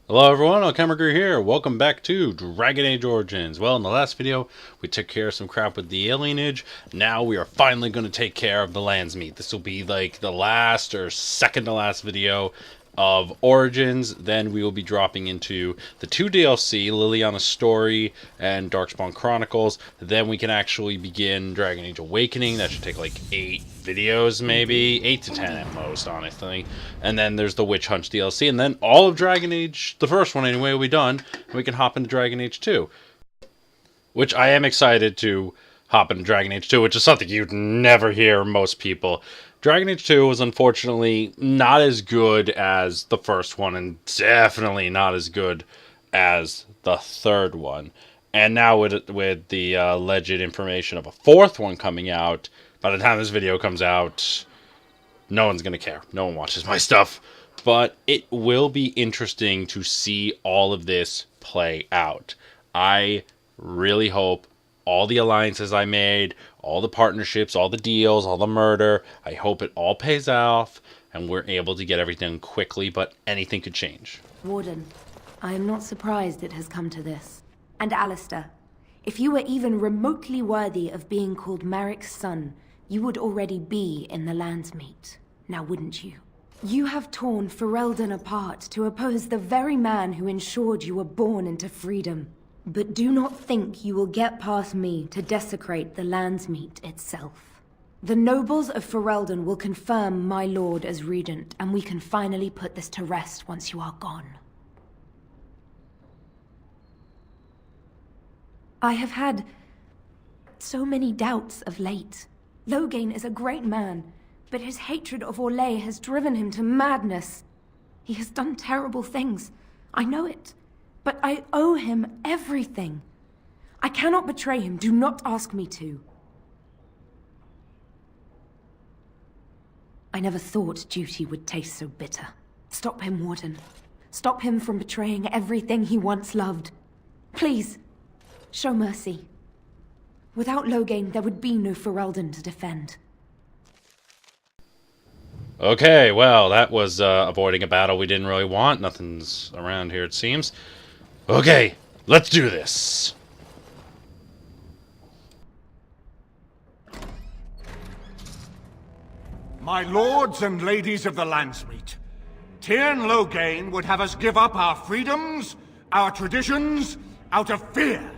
Hello everyone, Alchemicgree here. Welcome back to Dragon Age Origins. Well, in the last video, we took care of some crap with the alienage. Now we are finally going to take care of the Landsmeet. This will be like the last or second to last video of Origins. Then we will be dropping into the 2 DLC, Liliana's Story and Darkspawn Chronicles. Then we can actually begin Dragon Age Awakening. That should take like 8 videos, maybe 8 to 10 at most, honestly. And then there's the Witch Hunt DLC, and then all of Dragon Age, the first one anyway, will be done, and we can hop into Dragon Age 2, which I am excited to hop into Dragon Age 2, which is something you'd never hear most people. Dragon Age 2 was unfortunately not as good as the first one, and definitely not as good as the third one. And now with the alleged information of a fourth one coming out, by the time this video comes out, no one's going to care. No one watches my stuff. But it will be interesting to see all of this play out. I really hope all the alliances I made, all the partnerships, all the deals, all the murder, I hope it all pays off and we're able to get everything quickly, but anything could change. Warden, I am not surprised it has come to this. And Alistair, if you were even remotely worthy of being called Marik's son, you would already be in the Landsmeet, now wouldn't you? You have torn Ferelden apart to oppose the very man who ensured you were born into freedom. But do not think you will get past me to desecrate the Landsmeet itself. The nobles of Ferelden will confirm my lord as regent, and we can finally put this to rest once you are gone. I have had so many doubts of late. Loghain is a great man, but his hatred of Orlais has driven him to madness. He has done terrible things. I know it. But I owe him everything. I cannot betray him. Do not ask me to. I never thought duty would taste so bitter. Stop him, Warden. Stop him from betraying everything he once loved. Please, show mercy. Without Loghain, there would be no Ferelden to defend. Okay, well, that was avoiding a battle we didn't really want. Nothing's around here, it seems. Okay, let's do this. My lords and ladies of the Landsmeet, Tyrn Loghain would have us give up our freedoms, our traditions, out of fear.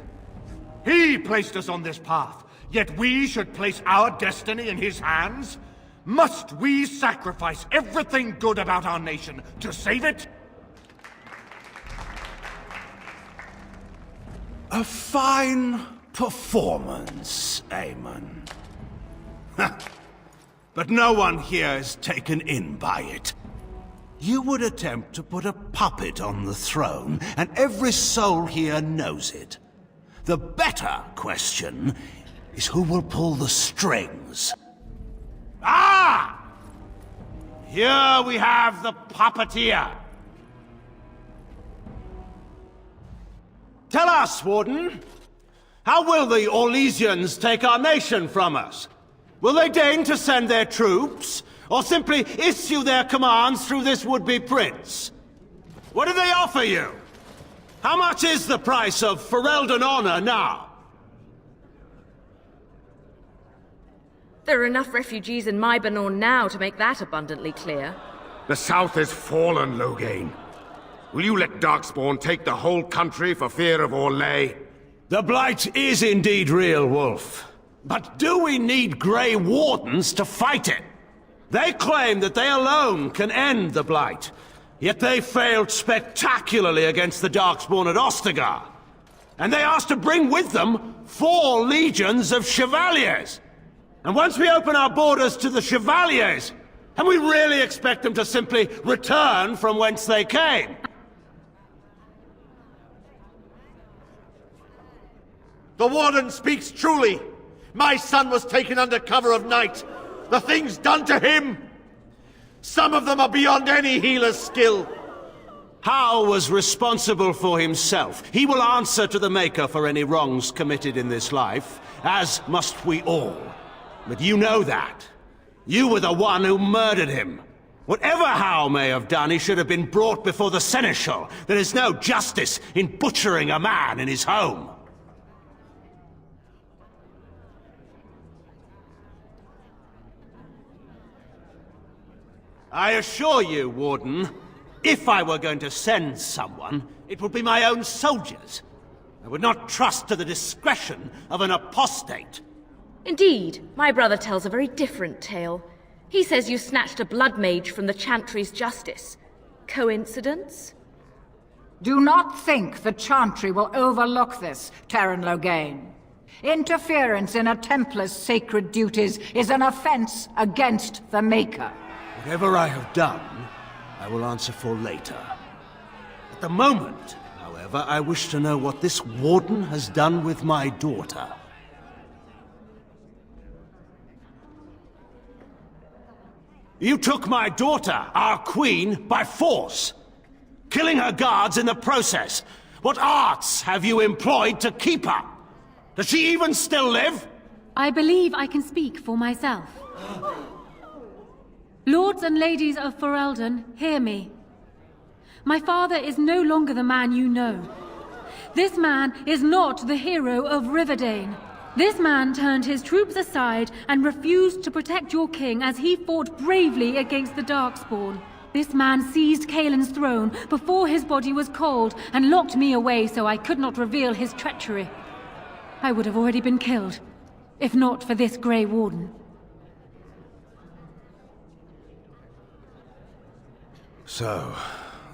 He placed us on this path, yet we should place our destiny in his hands? Must we sacrifice everything good about our nation to save it? A fine performance, Aemon. But no one here is taken in by it. You would attempt to put a puppet on the throne, and every soul here knows it. The better question is who will pull the strings. Ah! Here we have the puppeteer. Tell us, Warden, how will the Orlesians take our nation from us? Will they deign to send their troops, or simply issue their commands through this would-be prince? What do they offer you? How much is the price of Ferelden honor now? There are enough refugees in Mybanor now to make that abundantly clear. The South has fallen, Loghain. Will you let Darkspawn take the whole country for fear of Orlais? The Blight is indeed real, Wolf. But do we need Grey Wardens to fight it? They claim that they alone can end the Blight, yet they failed spectacularly against the Darkspawn at Ostagar. And they asked to bring with them 4 legions of Chevaliers. And once we open our borders to the Chevaliers, can we really expect them to simply return from whence they came? The Warden speaks truly. My son was taken under cover of night. The things done to him, some of them are beyond any healer's skill. Hal was responsible for himself. He will answer to the Maker for any wrongs committed in this life, as must we all. But you know that. You were the one who murdered him. Whatever Howe may have done, he should have been brought before the Seneschal. There is no justice in butchering a man in his home. I assure you, Warden, if I were going to send someone, it would be my own soldiers. I would not trust to the discretion of an apostate. Indeed, my brother tells a very different tale. He says you snatched a blood mage from the Chantry's justice. Coincidence? Do not think the Chantry will overlook this, Terran Logain. Interference in a Templar's sacred duties is an offense against the Maker. Whatever I have done, I will answer for later. At the moment, however, I wish to know what this Warden has done with my daughter. You took my daughter, our queen, by force, killing her guards in the process. What arts have you employed to keep her? Does she even still live? I believe I can speak for myself. Lords and ladies of Ferelden, hear me. My father is no longer the man you know. This man is not the hero of Riverdane. This man turned his troops aside and refused to protect your king as he fought bravely against the Darkspawn. This man seized Kaelin's throne before his body was cold and locked me away so I could not reveal his treachery. I would have already been killed, if not for this Grey Warden. So,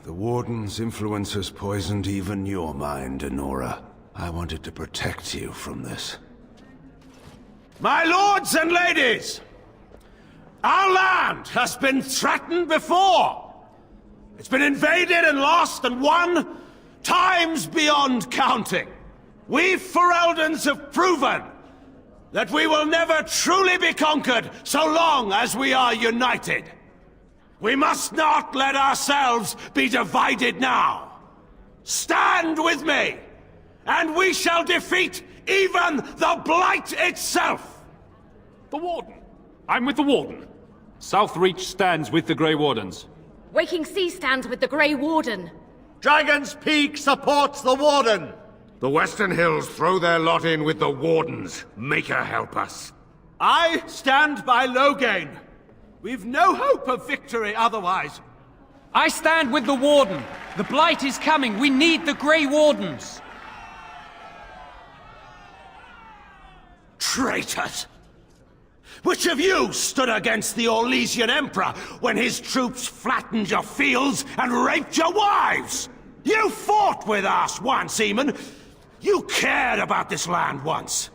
the Warden's influence has poisoned even your mind, Enora. I wanted to protect you from this. My lords and ladies! Our land has been threatened before! It's been invaded and lost and won times beyond counting. We Fereldans have proven that we will never truly be conquered so long as we are united. We must not let ourselves be divided now. Stand with me, and we shall defeat even the Blight itself! The Warden. I'm with the Warden. Southreach stands with the Grey Wardens. Waking Sea stands with the Grey Warden. Dragon's Peak supports the Warden. The Western Hills throw their lot in with the Wardens. Make her help us. I stand by Logain. We've no hope of victory otherwise. I stand with the Warden. The Blight is coming. We need the Grey Wardens. Traitors! Which of you stood against the Orlesian Emperor when his troops flattened your fields and raped your wives? You fought with us once, Eamon. You cared about this land once.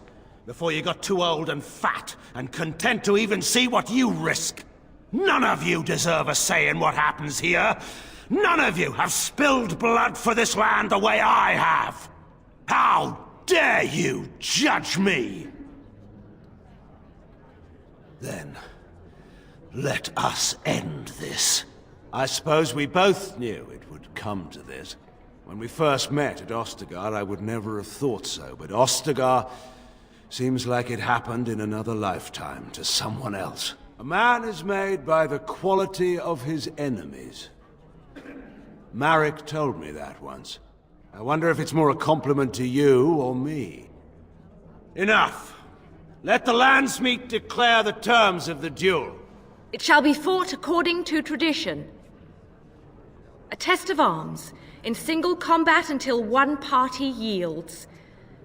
Before you got too old and fat and content to even see what you risk. None of you deserve a say in what happens here. None of you have spilled blood for this land the way I have. How dare you judge me? Then, let us end this. I suppose we both knew it would come to this. When we first met at Ostagar, I would never have thought so, but Ostagar seems like it happened in another lifetime to someone else. A man is made by the quality of his enemies. Marek told me that once. I wonder if it's more a compliment to you or me. Enough! Let the Landsmeet declare the terms of the duel. It shall be fought according to tradition. A test of arms, in single combat until one party yields.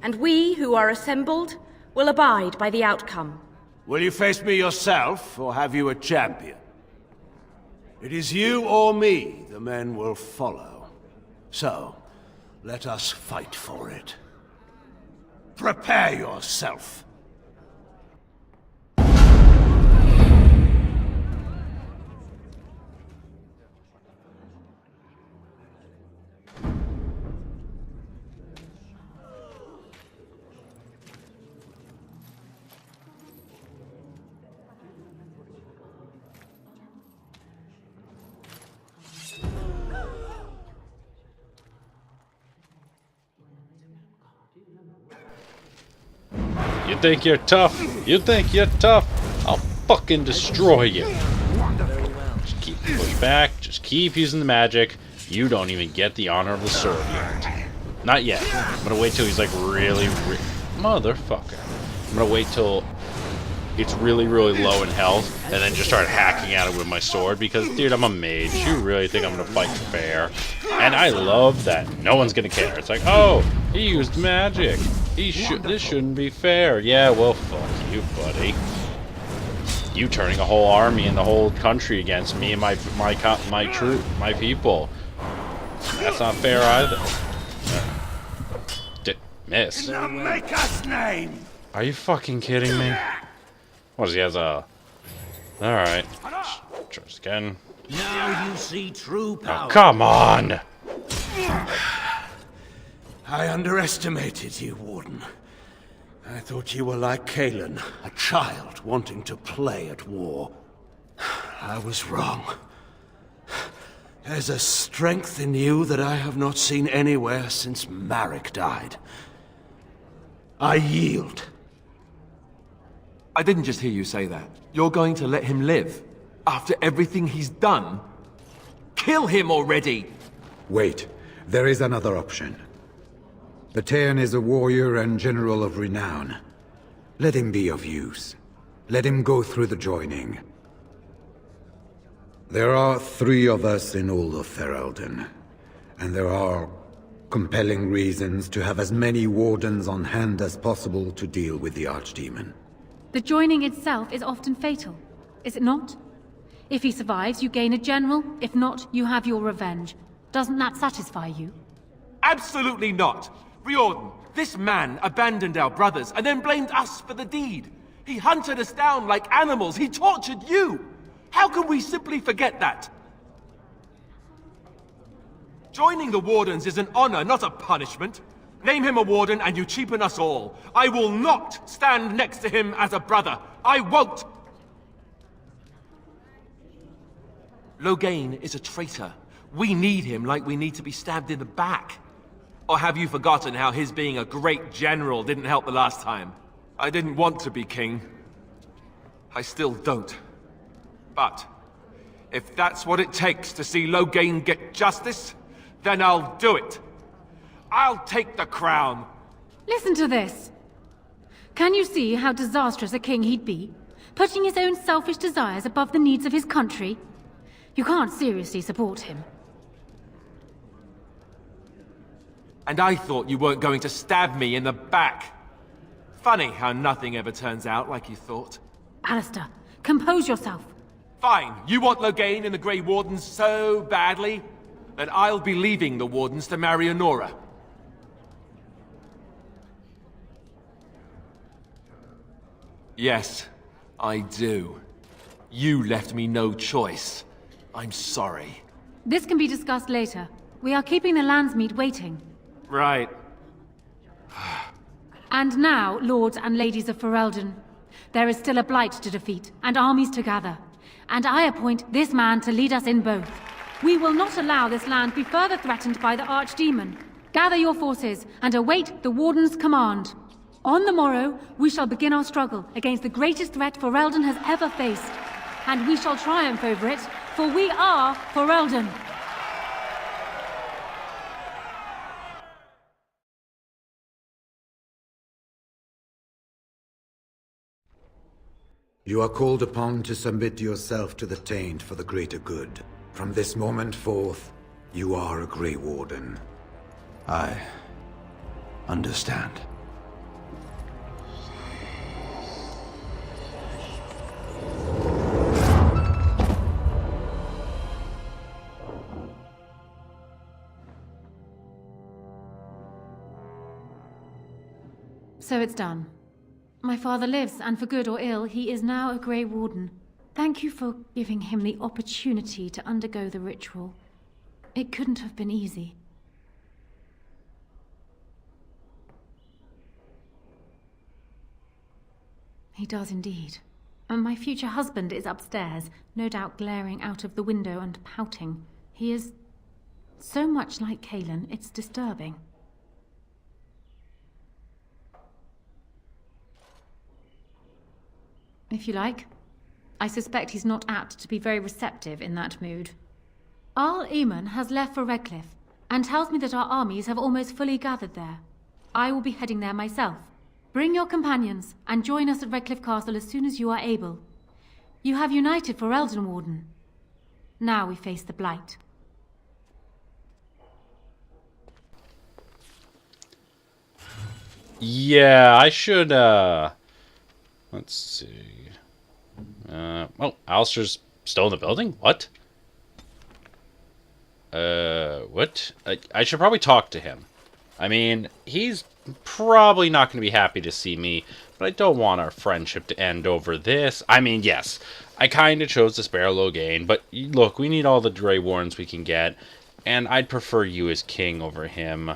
And we, who are assembled, will abide by the outcome. Will you face me yourself, or have you a champion? It is you or me the men will follow. So, let us fight for it. Prepare yourself. You think you're tough? You think you're tough? I'll fucking destroy you. Just keep pushing. back. Just keep using the magic. You don't even get the honor of the sword yet. Not yet. I'm gonna wait till he's like really motherfucker. I'm gonna wait till it's really low in health and then just start hacking at it with my sword because, dude, I'm a mage. You really think I'm gonna fight fair? And I love that no one's gonna care. It's like, oh, he used magic. This shouldn't be fair. Yeah, well, fuck you, buddy. You turning a whole army and the whole country against me and my people. That's not fair either. Miss. In the Maker's name! Are you fucking kidding me? What is he has a... Alright. Charge again. Now you see true power. Oh, come on! I underestimated you, Warden. I thought you were like Kalen, a child wanting to play at war. I was wrong. There's a strength in you that I have not seen anywhere since Marek died. I yield. I didn't just hear you say that. You're going to let him live? After everything he's done? Kill him already! Wait, there is another option. The Tairn is a warrior and general of renown. Let him be of use. Let him go through the joining. There are 3 of us in all of Ferelden, and there are compelling reasons to have as many wardens on hand as possible to deal with the Archdemon. The joining itself is often fatal, is it not? If he survives, you gain a general. If not, you have your revenge. Doesn't that satisfy you? Absolutely not! Riordan, this man abandoned our brothers and then blamed us for the deed. He hunted us down like animals. He tortured you. How can we simply forget that? Joining the Wardens is an honor, not a punishment. Name him a Warden and you cheapen us all. I will not stand next to him as a brother. I won't! Loghain is a traitor. We need him like we need to be stabbed in the back. Or have you forgotten how his being a great general didn't help the last time? I didn't want to be king. I still don't. But if that's what it takes to see Loghain get justice, then I'll do it. I'll take the crown. Listen to this. Can you see how disastrous a king he'd be? Putting his own selfish desires above the needs of his country? You can't seriously support him. And I thought you weren't going to stab me in the back. Funny how nothing ever turns out like you thought. Alistair, compose yourself. Fine, you want Loghain and the Grey Wardens so badly? Then I'll be leaving the Wardens to marry Honora. Yes, I do. You left me no choice. I'm sorry. This can be discussed later. We are keeping the Landsmeet waiting. Right. And now, lords and ladies of Ferelden, there is still a Blight to defeat, and armies to gather. And I appoint this man to lead us in both. We will not allow this land be further threatened by the Archdemon. Gather your forces, and await the Warden's command. On the morrow, we shall begin our struggle against the greatest threat Ferelden has ever faced. And we shall triumph over it, for we are Ferelden. You are called upon to submit yourself to the Taint for the greater good. From this moment forth, you are a Grey Warden. I understand. So it's done. My father lives, and for good or ill, he is now a Grey Warden. Thank you for giving him the opportunity to undergo the ritual. It couldn't have been easy. He does indeed. And my future husband is upstairs, no doubt glaring out of the window and pouting. He is so much like Kalen, it's disturbing. If you like. I suspect he's not apt to be very receptive in that mood. Arl Eamon has left for Redcliffe, and tells me that our armies have almost fully gathered there. I will be heading there myself. Bring your companions, and join us at Redcliffe Castle as soon as you are able. You have united Ferelden, Warden. Now we face the Blight. Yeah, I should, let's see. Oh, Alistair's still in the building? What? What? I should probably talk to him. I mean, he's probably not going to be happy to see me, but I don't want our friendship to end over this. I mean, yes, I kind of chose to spare Loghain, but look, we need all the Grey Wardens we can get, and I'd prefer you as king over him.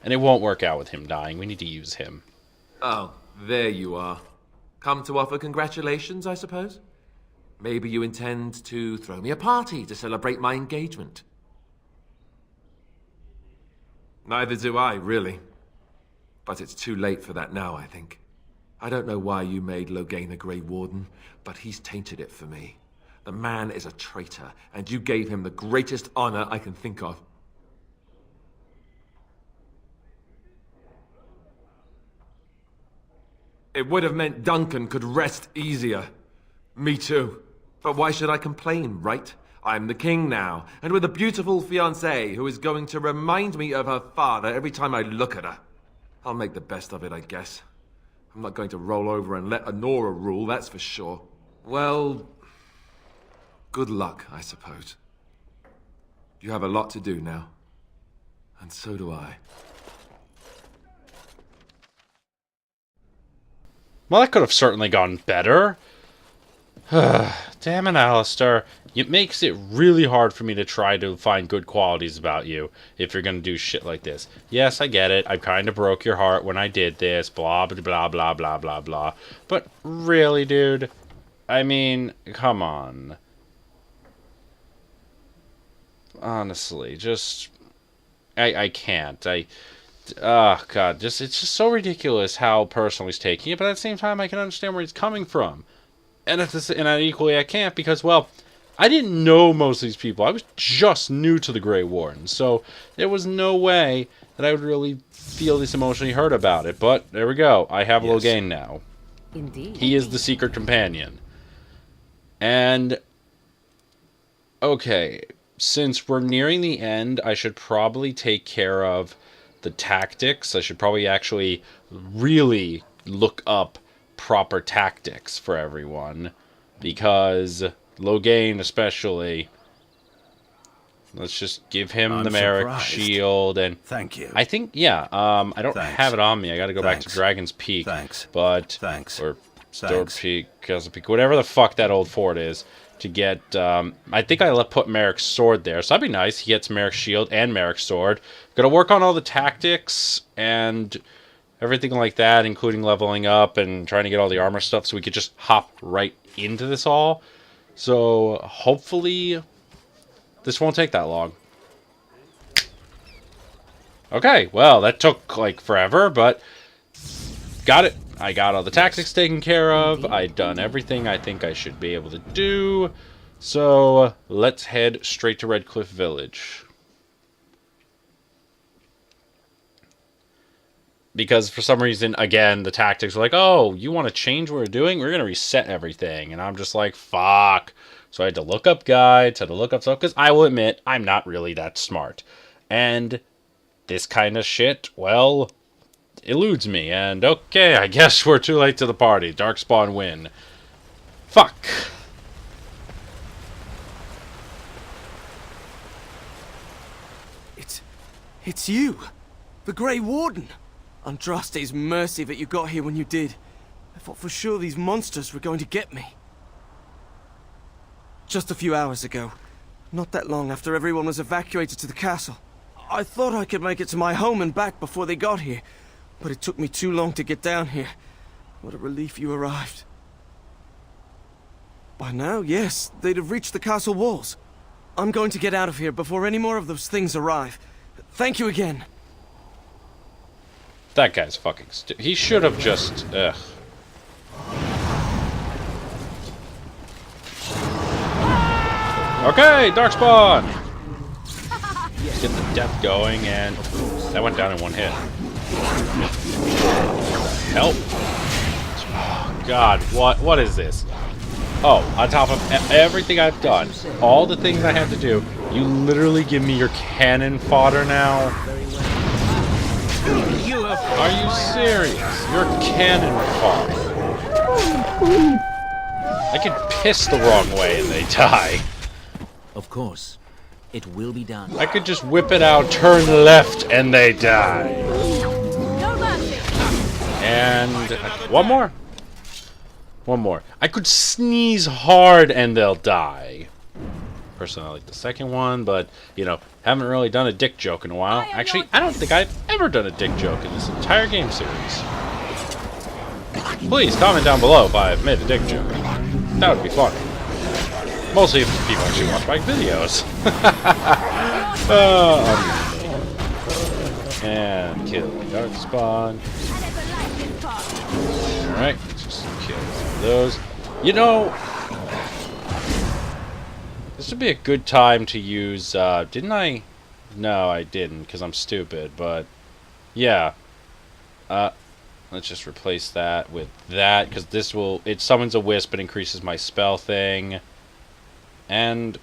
And it won't work out with him dying. We need to use him. Oh, there you are. Come to offer congratulations, I suppose? Maybe you intend to throw me a party to celebrate my engagement. Neither do I, really. But it's too late for that now, I think. I don't know why you made Loghain a Grey Warden, but he's tainted it for me. The man is a traitor, and you gave him the greatest honor I can think of. It would have meant Duncan could rest easier. Me too. But why should I complain, right? I'm the king now, and with a beautiful fiancée who is going to remind me of her father every time I look at her. I'll make the best of it, I guess. I'm not going to roll over and let Honora rule, that's for sure. Well, good luck, I suppose. You have a lot to do now. And so do I. Well, that could have certainly gone better. Damn it, Alistair. It makes it really hard for me to try to find good qualities about you if you're going to do shit like this. Yes, I get it. I kind of broke your heart when I did this. Blah, blah, blah, blah, blah, blah, blah. But really, dude? I mean, come on. Honestly, just... I can't. Oh, God. It's just so ridiculous how personal he's taking it, but at the same time, I can understand where he's coming from. And equally, I can't because, well, I didn't know most of these people. I was just new to the Grey Wardens, so there was no way that I would really feel this emotionally hurt about it. But there we go. I have Loghain now. Indeed. He is the secret companion. And, okay, since we're nearing the end, I should probably take care of the tactics. I should probably actually really look up proper tactics for everyone, because Loghain especially, let's just give him the Merrick shield. And thank you. I think, yeah, I don't have it on me. I gotta go back to Dragon's Peak. But or Store Peak, Castle Peak, whatever the fuck that old fort is, to get I think I put Merrick's sword there, so that'd be nice. He gets Merrick's shield and Merrick's sword. Gotta work on all the tactics and everything like that, including leveling up and trying to get all the armor stuff so we could just hop right into this all. So hopefully this won't take that long. Okay, well, that took like forever, but got it. I got all the tactics taken care of. I've done everything I think I should be able to do. So let's head straight to Redcliffe Village. Because for some reason, again, the tactics were like, oh, you want to change what we're doing? We're going to reset everything. And I'm just like, fuck. So I had to look up guides, had to look up stuff, because I will admit, I'm not really that smart. And this kind of shit, well, eludes me. And okay, I guess we're too late to the party. Darkspawn win. Fuck. It's you, the Grey Warden. Andraste's mercy that you got here when you did. I thought for sure these monsters were going to get me. Just a few hours ago, not that long after everyone was evacuated to the castle, I thought I could make it to my home and back before they got here, but it took me too long to get down here. What a relief you arrived. By now, yes, they'd have reached the castle walls. I'm going to get out of here before any more of those things arrive. Thank you again. That guy's fucking stupid. He should have just... Ugh. Okay, Darkspawn! get the death going, and that went down in one hit. Help! Oh, God, what is this? Oh, on top of everything I've done, all the things I had to do, you literally give me your cannon fodder now? Are you serious? You're cannon fodder. I can piss the wrong way and they die. Of course. It will be done. I could just whip it out, turn left, and they die. And one more. One more. I could sneeze hard and they'll die. Personally, I like the second one, but, you know, haven't really done a dick joke in a while. Actually, I don't think I've ever done a dick joke in this entire game series. Please comment down below if I've made a dick joke. That would be funny. Mostly if people actually watch my videos. And kill the Darkspawn. Alright, just kill some of those. You know, this would be a good time to use, didn't I? No, I didn't, because I'm stupid, but yeah. Let's just replace that with that, because this will, it summons a wisp and increases my spell thing. And,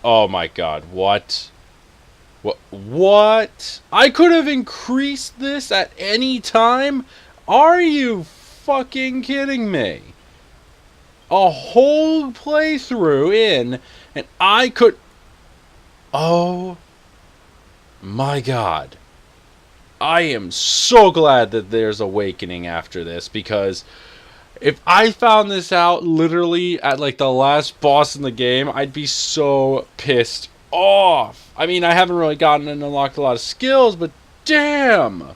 oh my God, what? What? I could have increased this at any time? Are you fucking kidding me? A whole playthrough in, and I could... Oh my God. I am so glad that there's Awakening after this, because if I found this out literally at like the last boss in the game, I'd be so pissed off. I mean, I haven't really gotten and unlocked a lot of skills, but damn.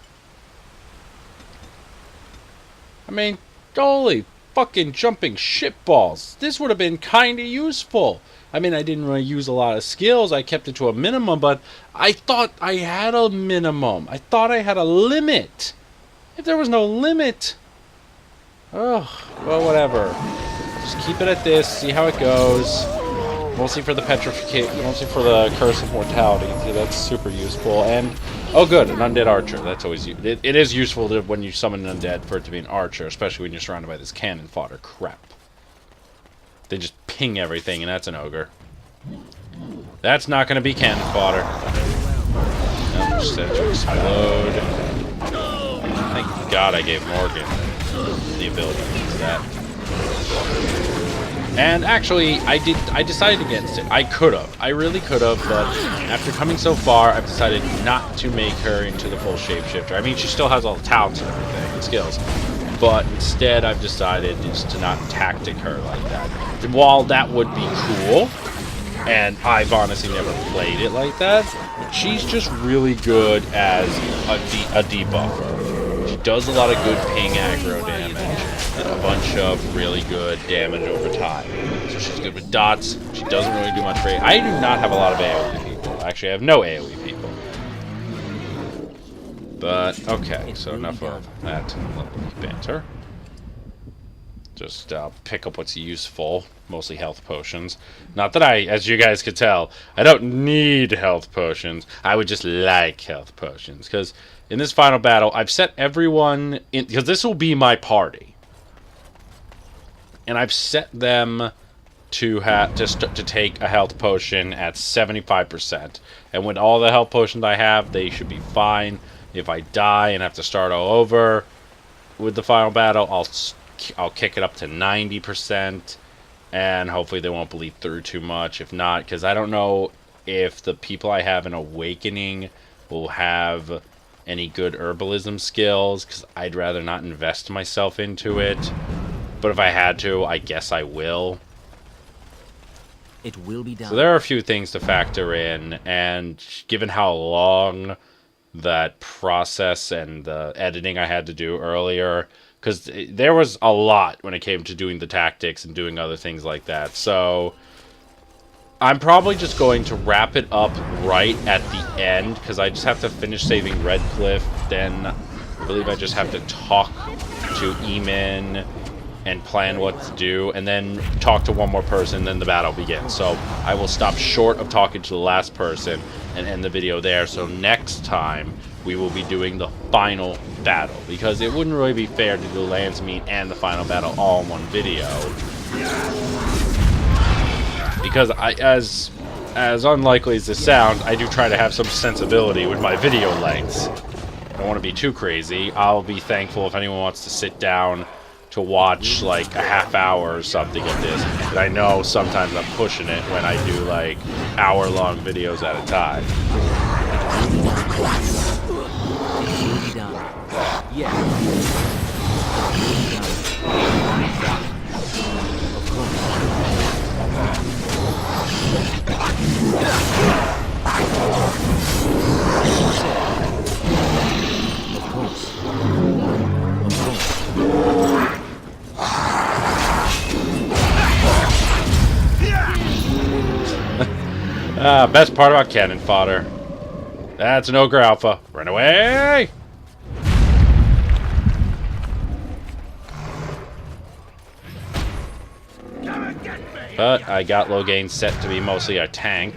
I mean, holy fucking jumping shitballs. This would have been kind of useful. I mean, I didn't really use a lot of skills. I kept it to a minimum, but I thought I had a minimum. I thought I had a limit. If there was no limit... Oh, well, whatever. Just keep it at this, see how it goes. Mostly for the petrification, mostly for the Curse of Mortality. See, that's super useful. And, oh good, an undead archer. That's always, it is useful to, when you summon an undead for it to be an archer, especially when you're surrounded by this cannon fodder crap. They just ping everything, and that's an ogre. That's not going to be cannon fodder. No, just set to explode. Thank God I gave Morgan the ability to use that. And actually, I decided against it. I could have. I really could have, but after coming so far, I've decided not to make her into the full shapeshifter. I mean, she still has all the talents and everything, and skills. But instead, I've decided just to not tactic her like that. While that would be cool, and I've honestly never played it like that, she's just really good as a debuffer. She does a lot of good ping aggro damage, and a bunch of really good damage over time. So she's good with dots. She doesn't really do much for AoE. I do not have a lot of AoE people. Actually, I have no AoE people. But, okay, so enough of that banter. Just pick up what's useful, mostly health potions. Not that I, as you guys could tell, I don't need health potions. I would just like health potions, because in this final battle, I've set everyone in, because this will be my party. And I've set them to have to take a health potion at 75%. And with all the health potions I have, they should be fine. If I die and have to start all over with the final battle, I'll kick it up to 90%, and hopefully they won't bleed through too much. If not, because I don't know if the people I have in Awakening will have any good herbalism skills, because I'd rather not invest myself into it. But if I had to, I guess I will. It will be done. So there are a few things to factor in, and given how long that process and the editing I had to do earlier, because there was a lot when it came to doing the tactics and doing other things like that. So I'm probably just going to wrap it up right at the end, because I just have to finish saving Redcliffe. Then I believe I just have to talk to Eamon and plan what to do, and then talk to one more person, then the battle begins. So I will stop short of talking to the last person and end the video there. So next time we will be doing the final battle, because it wouldn't really be fair to do Landsmeet and the final battle all in one video. Because as unlikely as this sounds, I do try to have some sensibility with my video lengths. I don't want to be too crazy. I'll be thankful if anyone wants to sit down to watch like a half hour or something of this. But I know sometimes I'm pushing it when I do like hour-long videos at a time. Best part about cannon fodder. That's an ogre alpha. Run away! But I got Loghain set to be mostly a tank.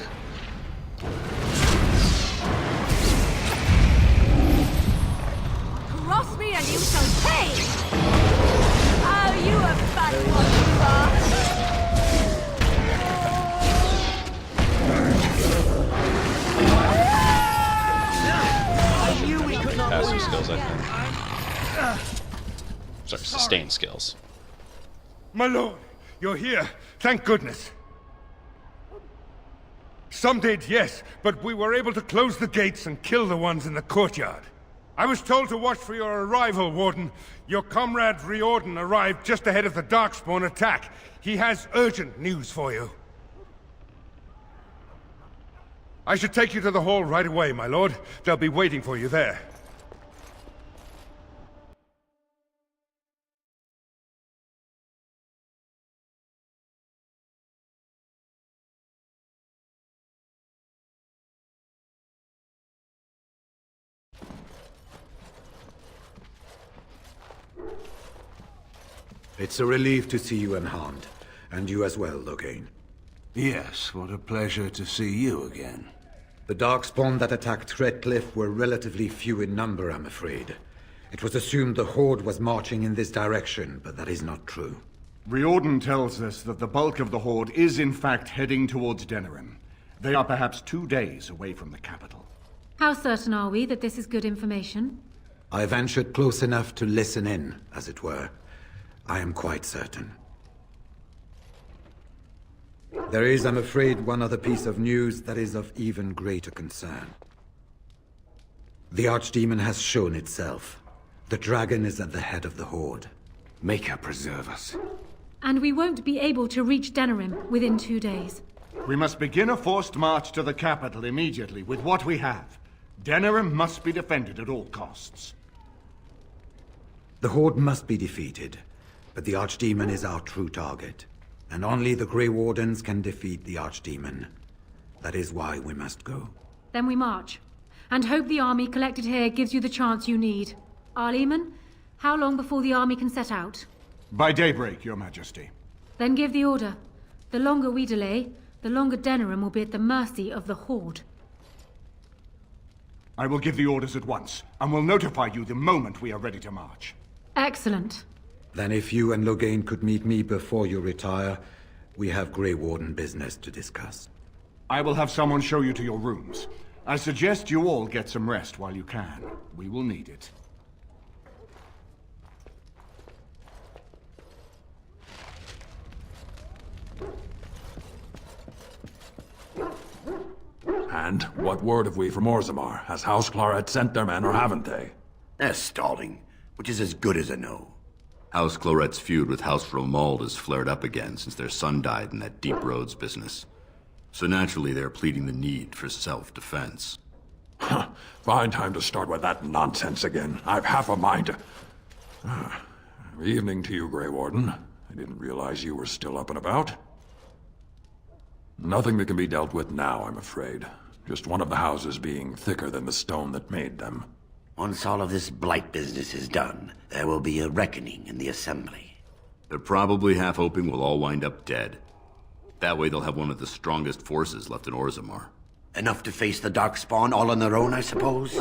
Cross me and you shall pay! Oh, you are fat one, you are! Passive skills, I think. Sorry, sustained skills. My lord, you're here. Thank goodness. Some did, yes, but we were able to close the gates and kill the ones in the courtyard. I was told to watch for your arrival, Warden. Your comrade Riordan arrived just ahead of the Darkspawn attack. He has urgent news for you. I should take you to the hall right away, my lord. They'll be waiting for you there. It's a relief to see you unharmed. And you as well, Loghain. Yes, what a pleasure to see you again. The Darkspawn that attacked Redcliffe were relatively few in number, I'm afraid. It was assumed the Horde was marching in this direction, but that is not true. Riordan tells us that the bulk of the Horde is in fact heading towards Denerim. They are perhaps 2 days away from the capital. How certain are we that this is good information? I ventured close enough to listen in, as it were. I am quite certain. There is, I'm afraid, one other piece of news that is of even greater concern. The Archdemon has shown itself. The dragon is at the head of the Horde. Maker preserve us. And we won't be able to reach Denerim within 2 days. We must begin a forced march to the capital immediately with what we have. Denerim must be defended at all costs. The Horde must be defeated, but the Archdemon is our true target. And only the Grey Wardens can defeat the Archdemon. That is why we must go. Then we march. And hope the army collected here gives you the chance you need. Arleman, how long before the army can set out? By daybreak, Your Majesty. Then give the order. The longer we delay, the longer Denerim will be at the mercy of the Horde. I will give the orders at once, and will notify you the moment we are ready to march. Excellent. Then if you and Loghain could meet me before you retire, we have Grey Warden business to discuss. I will have someone show you to your rooms. I suggest you all get some rest while you can. We will need it. And what word have we from Orzammar? Has House Claret sent their men, or haven't they? They're stalling, which is as good as a no. House Claret's feud with House Romald has flared up again since their son died in that Deep Roads business. So naturally they're pleading the need for self-defense. Fine time to start with that nonsense again. I've half a mind to... Evening to you, Grey Warden. I didn't realize you were still up and about. Nothing that can be dealt with now, I'm afraid. Just one of the houses being thicker than the stone that made them. Once all of this Blight business is done, there will be a reckoning in the Assembly. They're probably half hoping we'll all wind up dead. That way they'll have one of the strongest forces left in Orzammar. Enough to face the Darkspawn all on their own, I suppose?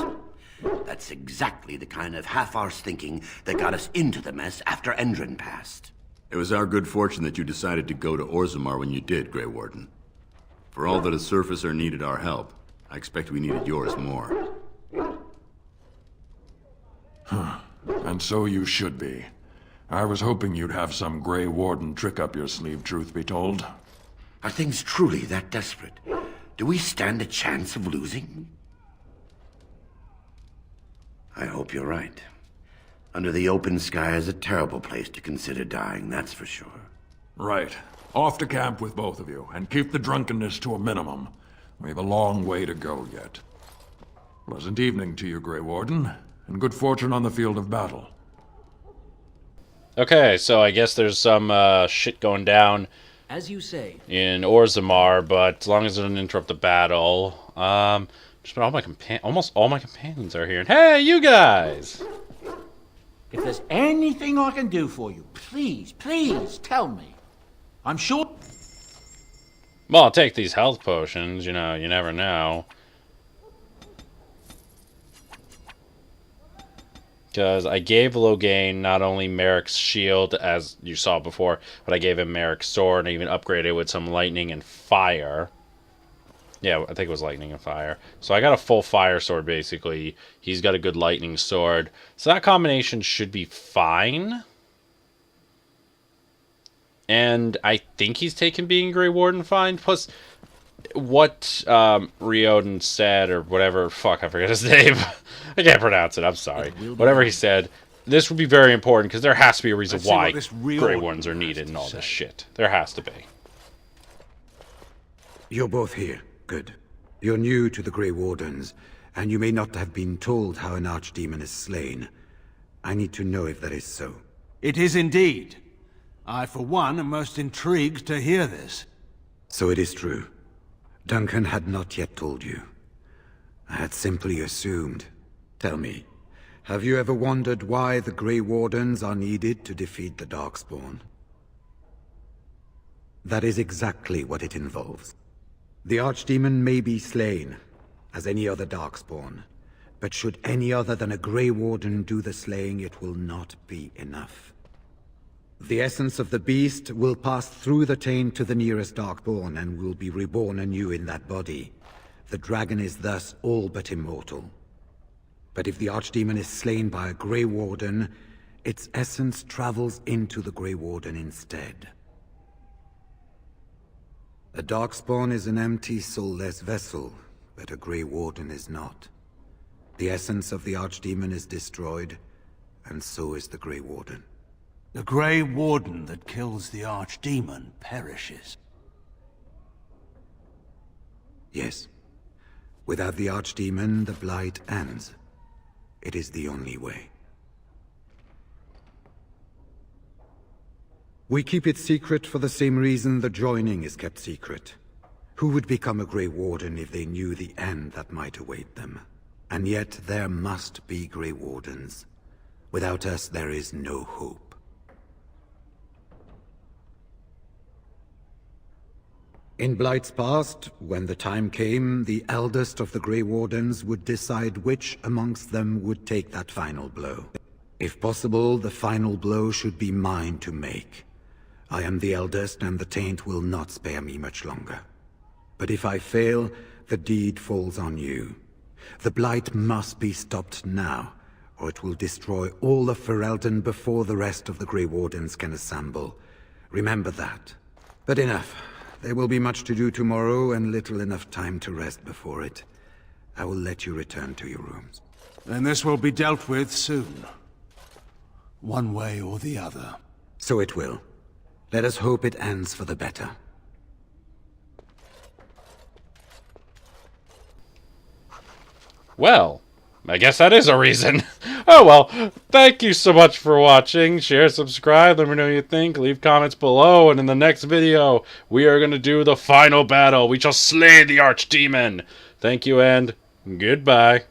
That's exactly the kind of half-arsed thinking that got us into the mess after Endrin passed. It was our good fortune that you decided to go to Orzammar when you did, Grey Warden. For all that a surfacer needed our help, I expect we needed yours more. And so you should be. I was hoping you'd have some Grey Warden trick up your sleeve, truth be told. Are things truly that desperate? Do we stand a chance of losing? I hope you're right. Under the open sky is a terrible place to consider dying, that's for sure. Right. Off to camp with both of you, and keep the drunkenness to a minimum. We have a long way to go yet. Pleasant evening to you, Grey Warden, and good fortune on the field of battle. Okay, so I guess there's some shit going down as you say in Orzammar, but as long as it doesn't interrupt the battle, just about almost all my companions are here. And hey, you guys! If there's anything I can do for you, please, please tell me. I'm sure. Well, I'll take these health potions. You know, you never know. Because I gave Loghain not only Merrick's shield, as you saw before, but I gave him Merrick's sword, and I even upgraded it with some lightning and fire. Yeah, I think it was lightning and fire. So I got a full fire sword, basically. He's got a good lightning sword. So that combination should be fine. And I think he's taken being Grey Warden fine. Plus, what Riordan said, or whatever, fuck, I forget his name. I can't pronounce it, I'm sorry. Whatever he said, this would be very important, because there has to be a reason why Grey Wardens are needed and all this shit. There has to be. You're both here. Good. You're new to the Grey Wardens, and you may not have been told how an archdemon is slain. I need to know if that is so. It is indeed. I, for one, am most intrigued to hear this. So it is true. Duncan had not yet told you. I had simply assumed. Tell me, have you ever wondered why the Grey Wardens are needed to defeat the Darkspawn? That is exactly what it involves. The Archdemon may be slain, as any other Darkspawn, but should any other than a Grey Warden do the slaying, it will not be enough. The essence of the beast will pass through the taint to the nearest Darkborn and will be reborn anew in that body. The dragon is thus all but immortal. But if the Archdemon is slain by a Grey Warden, its essence travels into the Grey Warden instead. A Darkspawn is an empty, soulless vessel, but a Grey Warden is not. The essence of the Archdemon is destroyed, and so is the Grey Warden. The Grey Warden that kills the Archdemon perishes. Yes. Without the Archdemon, the Blight ends. It is the only way. We keep it secret for the same reason the joining is kept secret. Who would become a Grey Warden if they knew the end that might await them? And yet there must be Grey Wardens. Without us, there is no hope. In Blight's past, when the time came, the eldest of the Grey Wardens would decide which amongst them would take that final blow. If possible, the final blow should be mine to make. I am the eldest, and the taint will not spare me much longer. But if I fail, the deed falls on you. The Blight must be stopped now, or it will destroy all of Ferelden before the rest of the Grey Wardens can assemble. Remember that. But enough. There will be much to do tomorrow, and little enough time to rest before it. I will let you return to your rooms. Then this will be dealt with soon. One way or the other. So it will. Let us hope it ends for the better. Well, I guess that is a reason. Oh well, thank you so much for watching. Share, subscribe, let me know what you think. Leave comments below, and in the next video, we are going to do the final battle. We shall slay the Archdemon. Thank you, and goodbye.